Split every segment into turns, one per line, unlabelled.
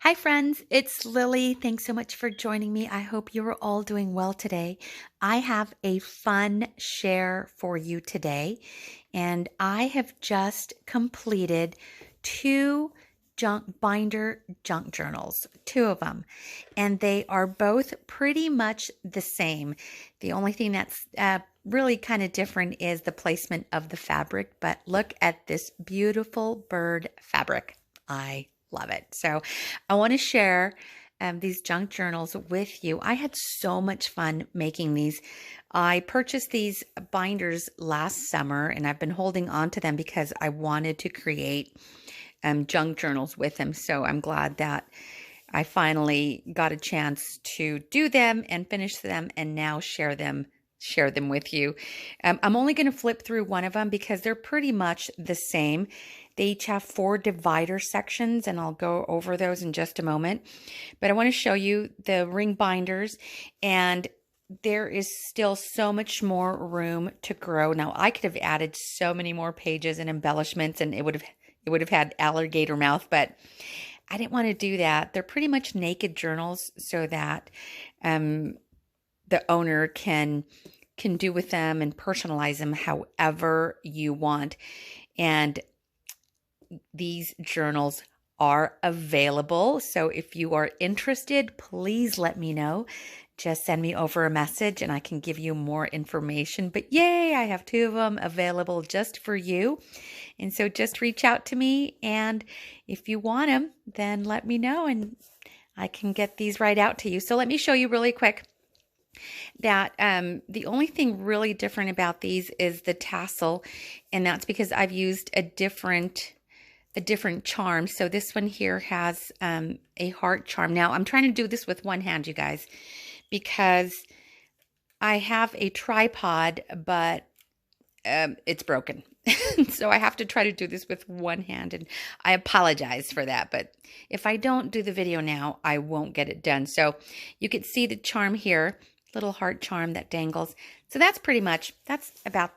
Hi, friends. It's Lily. Thanks so much for joining me. I hope you are all doing well today. I have a fun share for you today, and I have just completed two junk journals, two of them, and they are both pretty much the same. The only thing that's really kind of different is the placement of the fabric, but look at this beautiful bird fabric. I love it. So I want to share these junk journals with you. I had so much fun making these. I purchased these binders last summer and I've been holding on to them because I wanted to create junk journals with them. So I'm glad that I finally got a chance to do them and finish them and now share them with you. I'm only going to flip through one of them because they're pretty much the same. They each have 4 divider sections, and I'll go over those in just a moment. But I want to show you the ring binders, and there is still so much more room to grow. Now, I could have added so many more pages and embellishments, and it would have had alligator mouth, but I didn't want to do that. They're pretty much naked journals so that the owner can do with them and personalize them however you want. And these journals are available. So if you are interested, please let me know. Just send me over a message and I can give you more information. But yay, I have 2 of them available just for you. And so just reach out to me. And if you want them, then let me know and I can get these right out to you. So let me show you really quick that the only thing really different about these is the tassel. And that's because I've used a different charm. So this one here has a heart charm. Now I'm trying to do this with one hand, you guys, because I have a tripod, but it's broken. So I have to try to do this with one hand, and I apologize for that. But if I don't do the video now, I won't get it done. So you can see the charm here, little heart charm that dangles. So that's about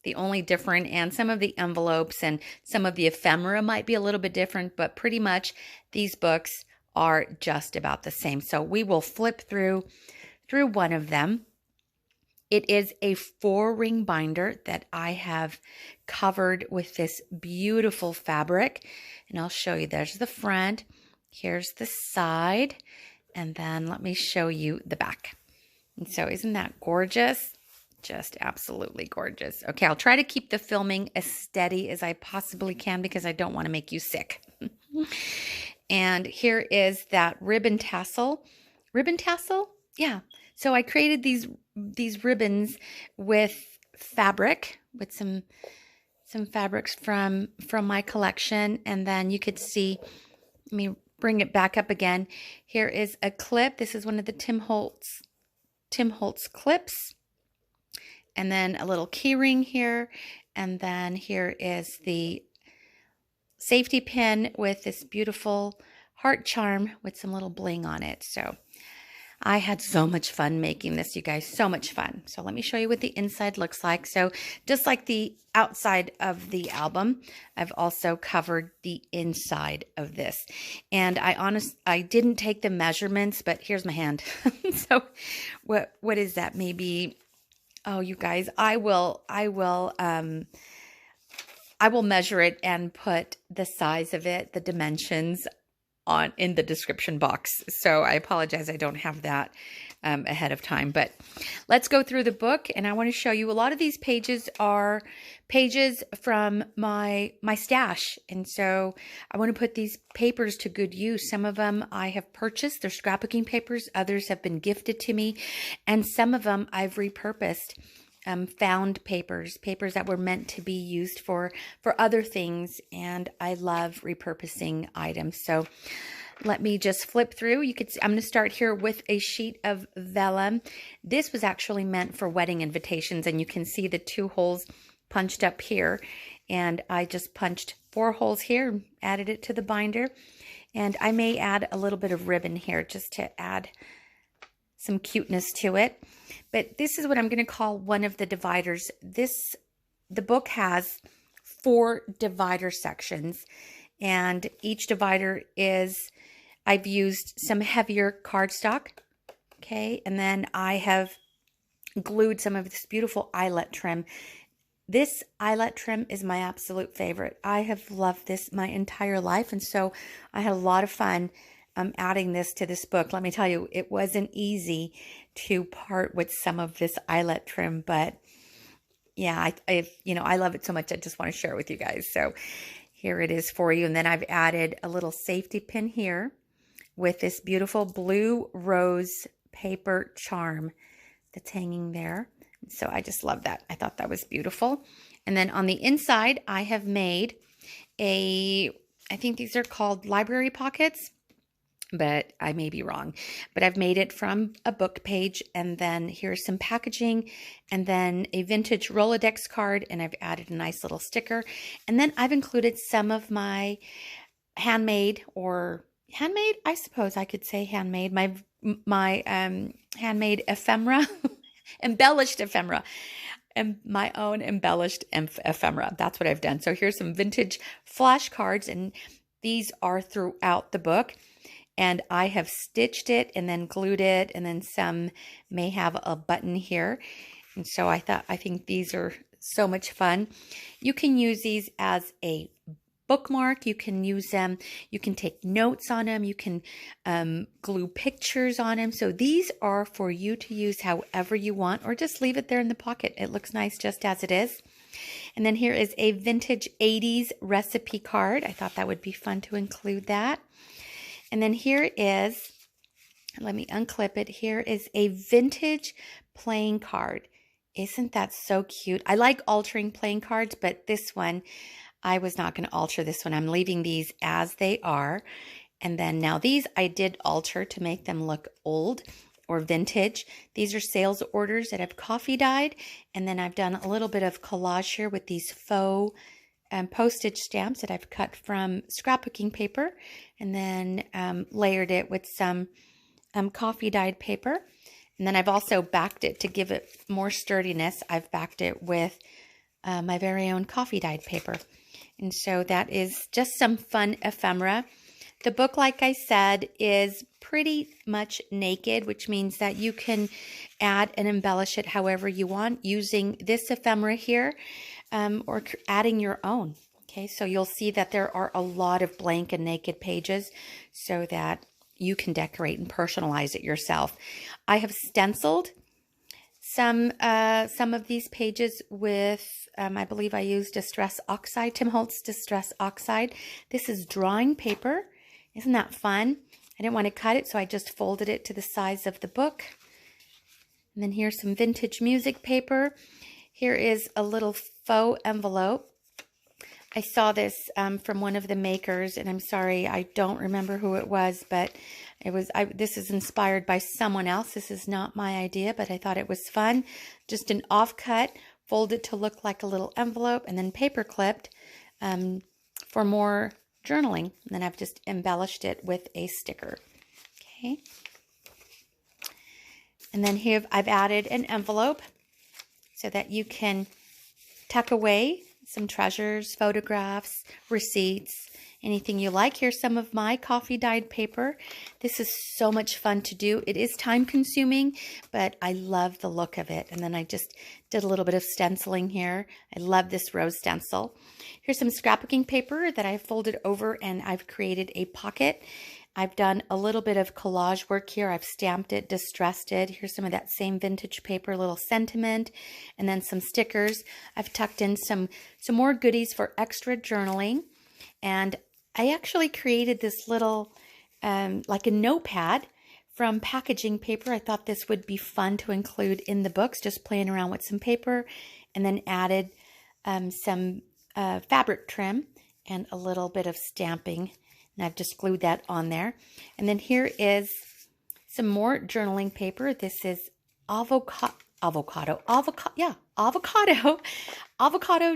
the only different, and some of the envelopes and some of the ephemera might be a little bit different, but pretty much these books are just about the same. So we will flip through one of them. It is a 4-ring binder that I have covered with this beautiful fabric, and I'll show you. There's the front, here's the side, and then let me show you the back. And so isn't that gorgeous? Just absolutely gorgeous. Okay, I'll try to keep the filming as steady as I possibly can because I don't want to make you sick. And here is that ribbon tassel. Ribbon tassel? Yeah. So I created these ribbons with fabric, with some fabrics from my collection, and then you could see, let me bring it back up again. Here is a clip. This is one of the Tim Holtz clips. And then a little key ring here. And then here is the safety pin with this beautiful heart charm with some little bling on it. So I had so much fun making this, you guys, so much fun. So let me show you what the inside looks like. So just like the outside of the album, I've also covered the inside of this. And I didn't take the measurements, but here's my hand. So what is that? Maybe, oh, you guys, I will measure it and put the size of it, the dimensions in the description box. So I apologize, I don't have that ahead of time, but let's go through the book. And I want to show you, a lot of these pages are pages from my stash. And so I want to put these papers to good use. Some of them I have purchased, they're scrapbooking papers. Others have been gifted to me. And some of them I've repurposed. Found papers that were meant to be used for other things, and I love repurposing items. So let me just flip through. You could see, I'm going to start here with a sheet of vellum. This was actually meant for wedding invitations, and you can see the 2 holes punched up here, and I just punched 4 holes here, added it to the binder, and I may add a little bit of ribbon here just to add some cuteness to it. But this is what I'm going to call one of the dividers. The book has 4 divider sections, and each divider is I've used some heavier cardstock, okay, and then I have glued some of this beautiful eyelet trim. This eyelet trim is my absolute favorite. I have loved this my entire life, and so I had a lot of fun adding this to this book. Let me tell you, it wasn't easy to part with some of this eyelet trim, but yeah, I love it so much. I just want to share it with you guys. So here it is for you. And then I've added a little safety pin here with this beautiful blue rose paper charm that's hanging there. So I just love that. I thought that was beautiful. And then on the inside, I have made I think these are called library pockets, but I may be wrong. But I've made it from a book page, and then here's some packaging, and then a vintage Rolodex card, and I've added a nice little sticker. And then I've included some of my handmade, I suppose I could say handmade, my handmade ephemera, embellished ephemera, and my own embellished ephemera. That's what I've done. So here's some vintage flashcards, and these are throughout the book. And I have stitched it and then glued it, and then some may have a button here. And so I think these are so much fun. You can use these as a bookmark. You can use them. You can take notes on them. You can glue pictures on them. So these are for you to use however you want, or just leave it there in the pocket. It looks nice just as it is. And then here is a vintage 80s recipe card. I thought that would be fun to include that. And then here is, let me unclip it. Here is a vintage playing card. Isn't that so cute? I like altering playing cards, but this one, I was not going to alter this one. I'm leaving these as they are. And then now these I did alter to make them look old or vintage. These are sales orders that I've coffee dyed. And then I've done a little bit of collage here with these faux postage stamps that I've cut from scrapbooking paper, and then layered it with some coffee dyed paper. And then I've also backed it to give it more sturdiness. I've backed it with my very own coffee dyed paper. And so that is just some fun ephemera. The book, like I said, is pretty much naked, which means that you can add and embellish it however you want using this ephemera here, or adding your own. Okay, so you'll see that there are a lot of blank and naked pages so that you can decorate and personalize it yourself. I have stenciled some of these pages with, I believe I used Distress Oxide, Tim Holtz Distress Oxide. This is drawing paper. Isn't that fun? I didn't want to cut it, so I just folded it to the size of the book. And then here's some vintage music paper. Here is a little faux envelope. I saw this from one of the makers, and I'm sorry, I don't remember who it was, but this is inspired by someone else. This is not my idea, but I thought it was fun. Just an offcut, folded to look like a little envelope, and then paper clipped for more journaling. And then I've just embellished it with a sticker. Okay. And then here I've added an envelope so that you can tuck away some treasures, photographs, receipts, anything you like. Here's some of my coffee dyed paper. This is so much fun to do. It is time consuming, but I love the look of it. And then I just did a little bit of stenciling here. I love this rose stencil. Here's some scrapbooking paper that I folded over, and I've created a pocket. I've done a little bit of collage work here. I've stamped it, distressed it. Here's some of that same vintage paper, a little sentiment, and then some stickers. I've tucked in some more goodies for extra journaling. And I actually created this little, like a notepad from packaging paper. I thought this would be fun to include in the books, just playing around with some paper, and then added some fabric trim and a little bit of stamping. And I've just glued that on there. And then here is some more journaling paper. This is avocado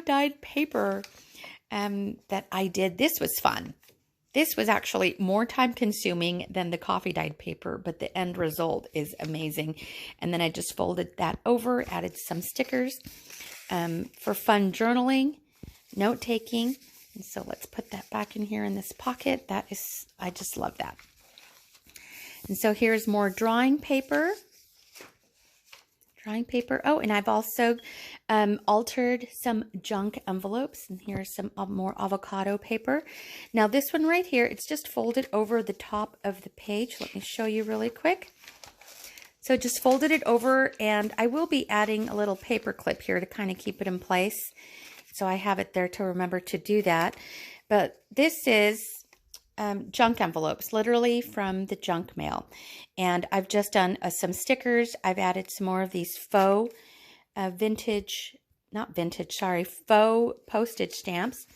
dyed paper that I did. This was fun. This was actually more time consuming than the coffee dyed paper, but the end result is amazing. And then I just folded that over, added some stickers for fun journaling, note taking. And so let's put that back in here in this pocket. I just love that. And so here's more drawing paper. Oh, and I've also altered some junk envelopes. And here's some more avocado paper. Now this one right here, it's just folded over the top of the page. Let me show you really quick. So just folded it over, and I will be adding a little paper clip here to kind of keep it in place. So I have it there to remember to do that. But this is junk envelopes, literally from the junk mail. And I've just done some stickers. I've added some more of these faux faux postage stamps.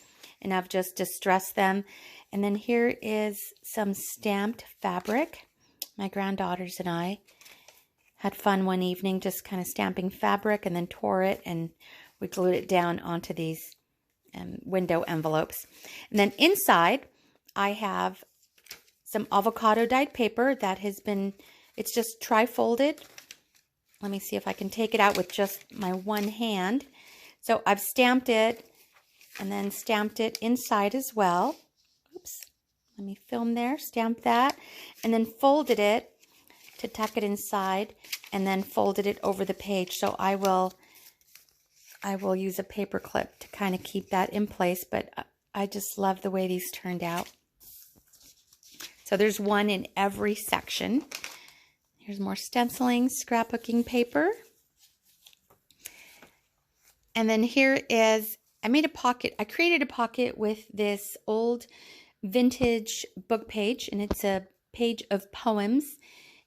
And I've just distressed them. And then here is some stamped fabric. My granddaughters and I had fun one evening just kind of stamping fabric, and then tore it, and we glued it down onto these window envelopes. And then inside, I have some avocado dyed paper that has been, it's just tri-folded. Let me see if I can take it out with just my one hand. So I've stamped it and then stamped it inside as well. Oops, let me film there, stamp that, and then folded it to tuck it inside, and then folded it over the page. So I will use a paper clip to kind of keep that in place, but I just love the way these turned out. So there's one in every section. Here's more stenciling, scrapbooking paper. And then here is, I made a pocket. I created a pocket with this old vintage book page, and it's a page of poems.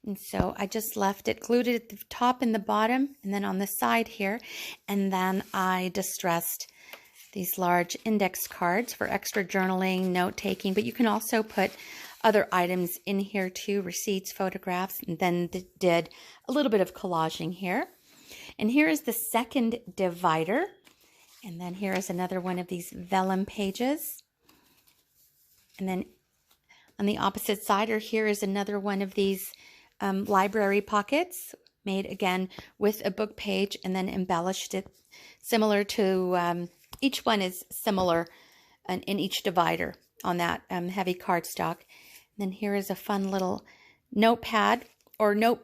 And so I just left it, glued it at the top and the bottom, and then on the side here. And then I distressed these large index cards for extra journaling, note-taking, but you can also put other items in here too, receipts, photographs, and then did a little bit of collaging here. And here is the second divider. And then here is another one of these vellum pages. And then on the opposite side, or here is another one of these library pockets, made again with a book page, and then embellished it similar to, each one is similar in each divider on that heavy cardstock. And then here is a fun little notepad or note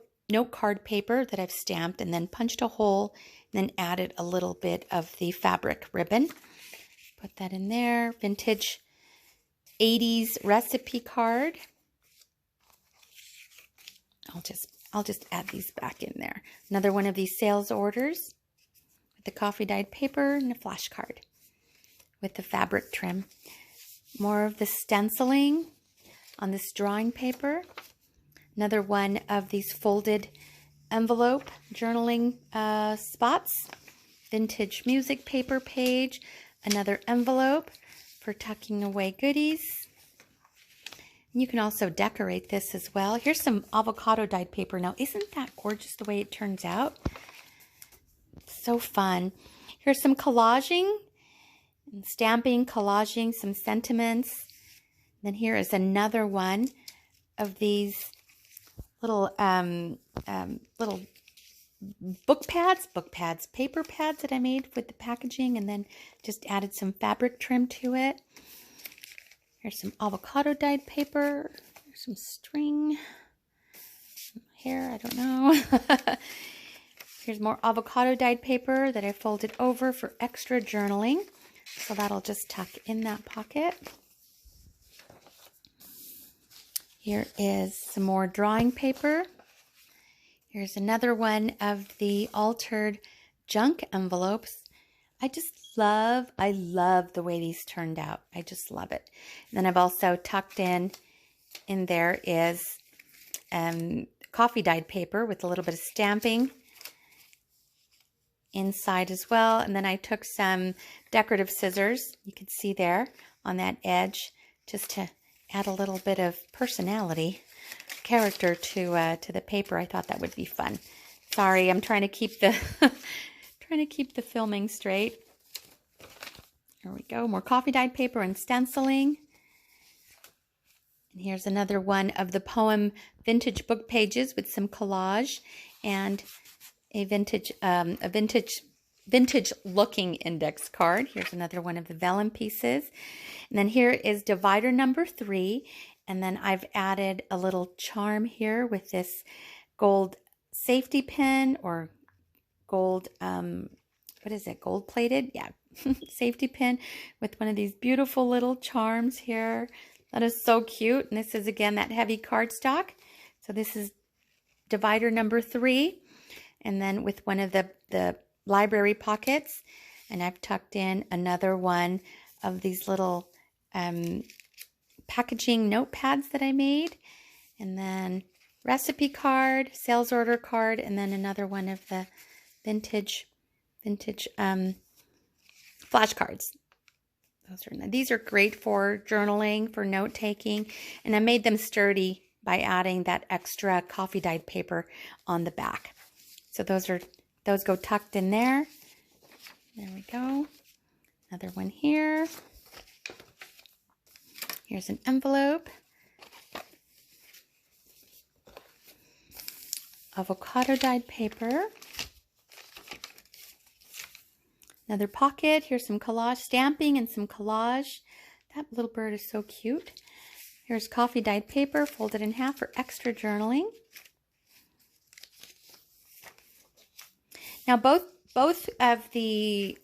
card paper that I've stamped and then punched a hole and then added a little bit of the fabric ribbon. Put that in there. Vintage 80s recipe card. I'll just add these back in there. Another one of these sales orders with the coffee dyed paper and a flash card with the fabric trim. More of the stenciling on this drawing paper. Another one of these folded envelope journaling spots. Vintage music paper page. Another envelope for tucking away goodies. You can also decorate this as well. Here's some avocado dyed paper. Now, isn't that gorgeous the way it turns out? So fun. Here's some collaging and stamping, collaging, some sentiments. Then here is another one of these little little book pads, paper pads that I made with the packaging, and then just added some fabric trim to it. Here's some avocado dyed paper. Here's some string. Some hair, I don't know. Here's more avocado dyed paper that I folded over for extra journaling. So that'll just tuck in that pocket. Here is some more drawing paper. Here's another one of the altered junk envelopes. I love the way these turned out. I just love it. And then I've also tucked in there is coffee dyed paper with a little bit of stamping inside as well. And then I took some decorative scissors, you can see there on that edge, just to add a little bit of personality, character to the paper. I thought that would be fun. Sorry, I'm trying to keep the filming straight. Here we go. More coffee dyed paper and stenciling. And here's another one of the poem vintage book pages with some collage and a vintage looking index card. Here's another one of the vellum pieces. And then here is divider number 3. And then I've added a little charm here with this gold safety pin, or gold, what is it, gold plated? Yeah, safety pin with one of these beautiful little charms here. That is so cute. And this is, again, that heavy cardstock. So this is divider number 3. And then with one of the library pockets, and I've tucked in another one of these little packaging notepads that I made. And then recipe card, sales order card, and then another one of the vintage flashcards. These are great for journaling, for note taking, and I made them sturdy by adding that extra coffee dyed paper on the back. So those go tucked in there. There we go. Another one here. Here's an envelope. Avocado dyed paper. Another pocket. Here's some collage stamping and some collage. That little bird is so cute. Here's coffee dyed paper folded in half for extra journaling. Now both of the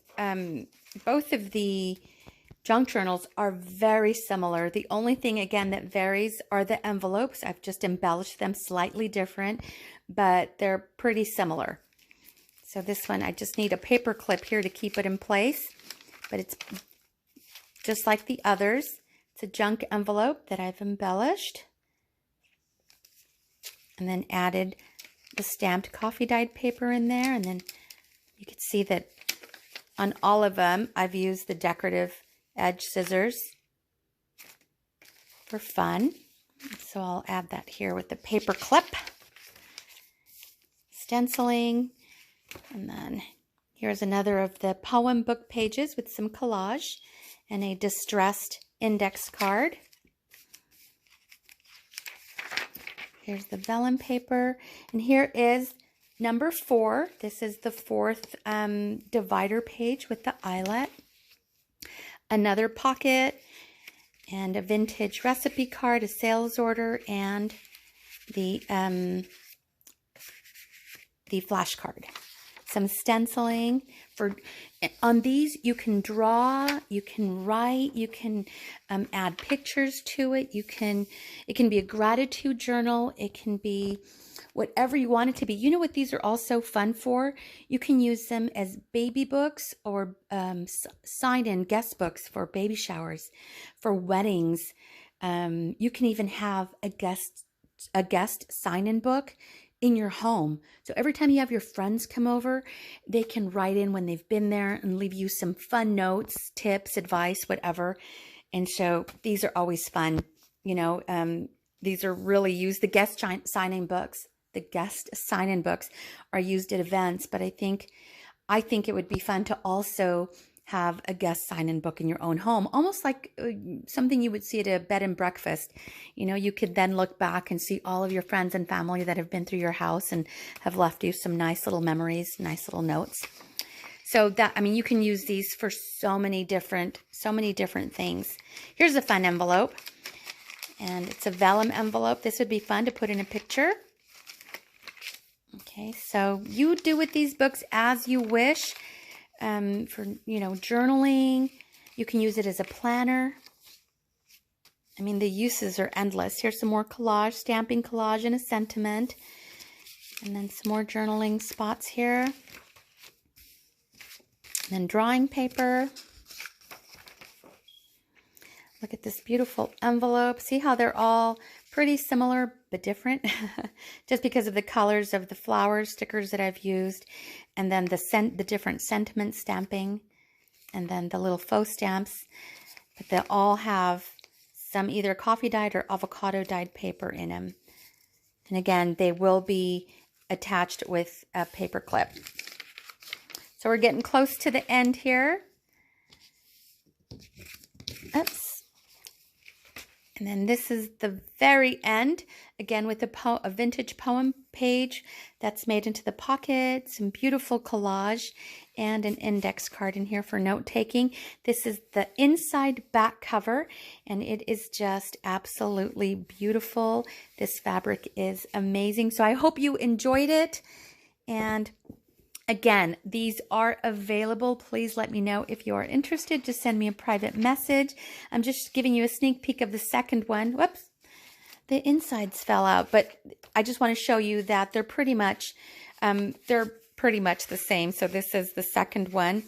junk journals are very similar. The only thing, again, that varies are the envelopes. I've just embellished them slightly different, but they're pretty similar. So this one, I just need a paper clip here to keep it in place, but it's just like the others. It's a junk envelope that I've embellished and then added the stamped coffee dyed paper in there. And then you can see that on all of them, I've used the decorative edge scissors for fun. So I'll add that here with the paper clip. Stenciling. And then here's another of the poem book pages with some collage and a distressed index card. Here's the vellum paper. And here is number 4. This is the 4th divider page with the eyelet. Another pocket and a vintage recipe card, a sales order, and the flash card. Some stenciling. On these, you can draw, you can write, you can add pictures to it. It can be a gratitude journal. It can be whatever you want it to be. You know what these are also fun for? You can use them as baby books or sign-in guest books for baby showers, for weddings. You can even have a guest sign-in book in your home. So every time you have your friends come over, they can write in when they've been there and leave you some fun notes, tips, advice, whatever. And so these are always fun. You know, these are really used. The guest sign-in books, are used at events, but I think it would be fun to also have a guest sign-in book in your own home, almost like something you would see at a bed and breakfast. You know, you could then look back and see all of your friends and family that have been through your house and have left you some nice little memories, nice little notes. So that, I mean, you can use these for so many different things. Here's a fun envelope, and it's a vellum envelope. This would be fun to put in a picture. Okay, so you do with these books as you wish. For, you know, journaling. You can use it as a planner. I mean, the uses are endless. Here's some more collage, stamping collage and a sentiment. And then some more journaling spots here. And then drawing paper. Look at this beautiful envelope. See how they're all pretty similar but different? Just because of the colors of the flower stickers that I've used. And then the different sentiment stamping. And then the little faux stamps. But they all have some either coffee dyed or avocado dyed paper in them. And again, they will be attached with a paper clip. So we're getting close to the end here. Oops. And then this is the very end, again with a vintage poem page that's made into the pocket, some beautiful collage, and an index card in here for note-taking. This is the inside back cover, and it is just absolutely beautiful. This fabric is amazing. So I hope you enjoyed it. And again, these are available. Please let me know if you are interested. Just send me a private message. I'm just giving you a sneak peek of the second one. Whoops, the insides fell out, but I just want to show you that they're pretty much the same. So this is the second one,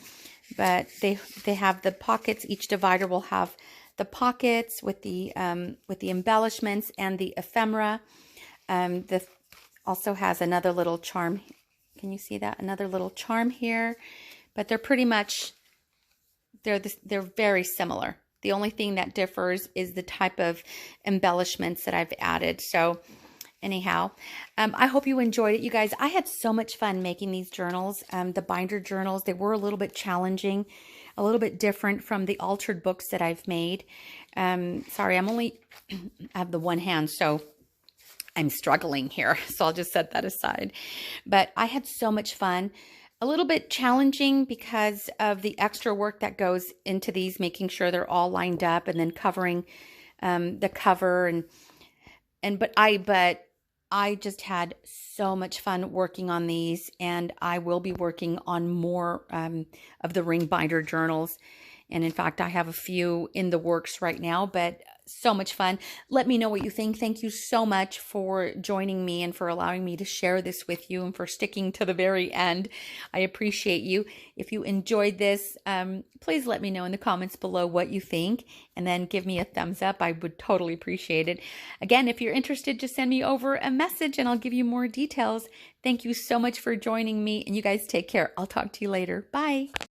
but they have the pockets. Each divider will have the pockets with the embellishments and the ephemera. This also has another little charm. Can you see that? Another little charm here, but they're pretty much, they're very similar. The only thing that differs is the type of embellishments that I've added. So anyhow, I hope you enjoyed it, you guys. I had so much fun making these journals. The binder journals, they were a little bit challenging, a little bit different from the altered books that I've made. Sorry, I have the one hand, so I'm struggling here, so I'll just set that aside. But I had so much fun. A little bit challenging because of the extra work that goes into these, making sure they're all lined up and then covering the cover but I just had so much fun working on these, and I will be working on more of the ring binder journals. And in fact, I have a few in the works right now, but so much fun. Let me know what you think. Thank you so much for joining me and for allowing me to share this with you and for sticking to the very end. I appreciate you. If you enjoyed this, please let me know in the comments below what you think, and then give me a thumbs up. I would totally appreciate it. Again, if you're interested, just send me over a message and I'll give you more details. Thank you so much for joining me, and you guys take care. I'll talk to you later. Bye.